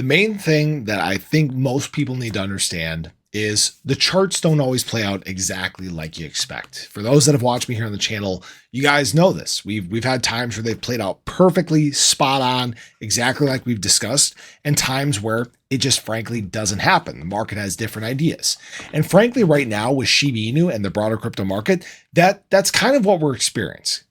The main thing that I think most people need to understand is the charts don't always play out exactly like you expect. For those that have watched me here on the channel, you guys know this. We've had times where they've played out perfectly spot on, exactly like we've discussed, and times where it just frankly doesn't happen. The market has different ideas. And frankly, right now with Shiba Inu and the broader crypto market, that's kind of what we're experiencing.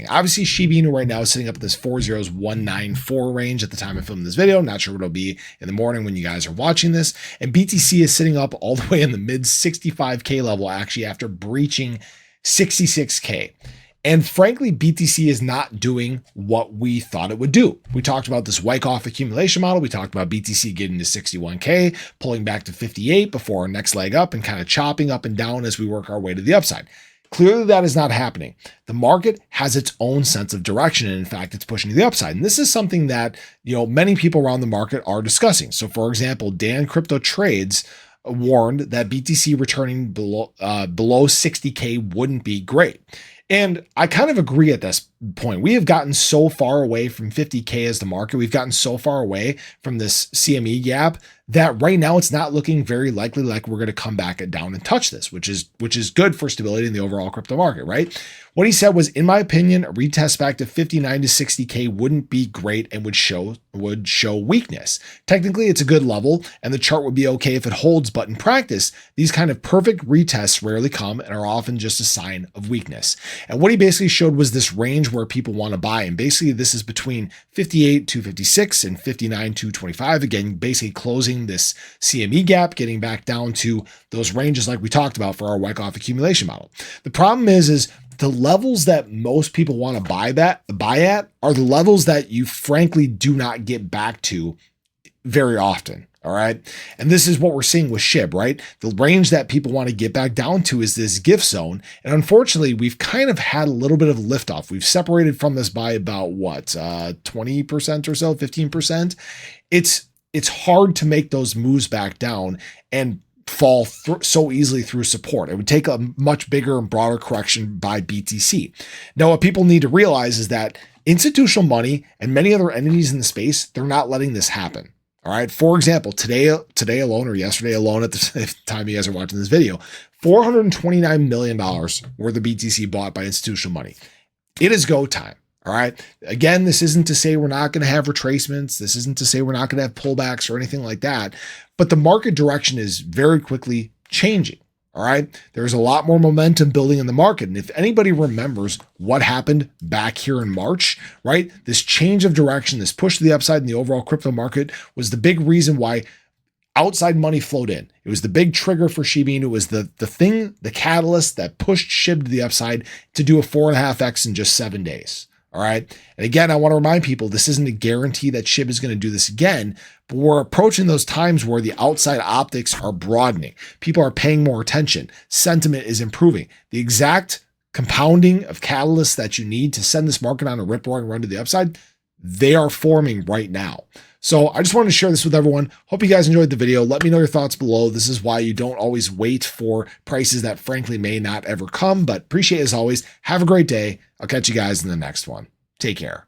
Obviously, Shiba Inu right now is sitting up at this 40194 range at the time of filming this video. Not sure what it'll be in the morning when you guys are watching this. And BTC is sitting up all the way in the mid 65K level, actually, after breaching 66K. And frankly, BTC is not doing what we thought it would do. We talked about this Wyckoff accumulation model. We talked about BTC getting to 61K, pulling back to 58 before our next leg up and kind of chopping up and down as we work our way to the upside. Clearly, that is not happening. The market has its own sense of direction, and in fact, it's pushing to the upside. And this is something that many people around the market are discussing. So, for example, Dan Crypto Trades warned that BTC returning below 60K wouldn't be great. And I kind of agree at this point. We have gotten so far away from 50K as the market. We've gotten so far away from this CME gap that right now it's not looking very likely like we're going to come back down and touch this, which is good for stability in the overall crypto market, right? What he said was, in my opinion, a retest back to 59 to 60K wouldn't be great and would show weakness. Technically, it's a good level and the chart would be okay if it holds, but in practice, these kind of perfect retests rarely come and are often just a sign of weakness. And what he basically showed was this range where people want to buy. And basically, this is between 58 to 56 and 59 to 25. Again, basically closing this CME gap, getting back down to those ranges like we talked about for our Wyckoff accumulation model. The problem is the levels that most people want to buy at are the levels that you frankly do not get back to very often. All right. And this is what we're seeing with SHIB, right? The range that people want to get back down to is this gift zone. And unfortunately, we've kind of had a little bit of liftoff. We've separated from this by about 20% or so, 15%. It's hard to make those moves back down and fall so easily through support. It would take a much bigger and broader correction by BTC. Now, what people need to realize is that institutional money and many other entities in the space, they're not letting this happen. All right. For example, today alone or yesterday alone at the time you guys are watching this video, $429 million worth of BTC bought by institutional money. It is go time. All right. Again, this isn't to say we're not going to have retracements. This isn't to say we're not going to have pullbacks or anything like that. But the market direction is very quickly changing. All right. There's a lot more momentum building in the market. And if anybody remembers what happened back here in March, right, this change of direction, this push to the upside in the overall crypto market was the big reason why outside money flowed in. It was the big trigger for Shiba Inu. It was the catalyst that pushed SHIB to the upside to do a 4.5x in just 7 days. All right. And again, I want to remind people, this isn't a guarantee that SHIB is going to do this again, but we're approaching those times where the outside optics are broadening. People are paying more attention. Sentiment is improving. The exact compounding of catalysts that you need to send this market on a rip-roaring run to the upside, they are forming right now. So I just wanted to share this with everyone. Hope you guys enjoyed the video. Let me know your thoughts below. This is why you don't always wait for prices that frankly may not ever come, but appreciate it as always. Have a great day. I'll catch you guys in the next one. Take care.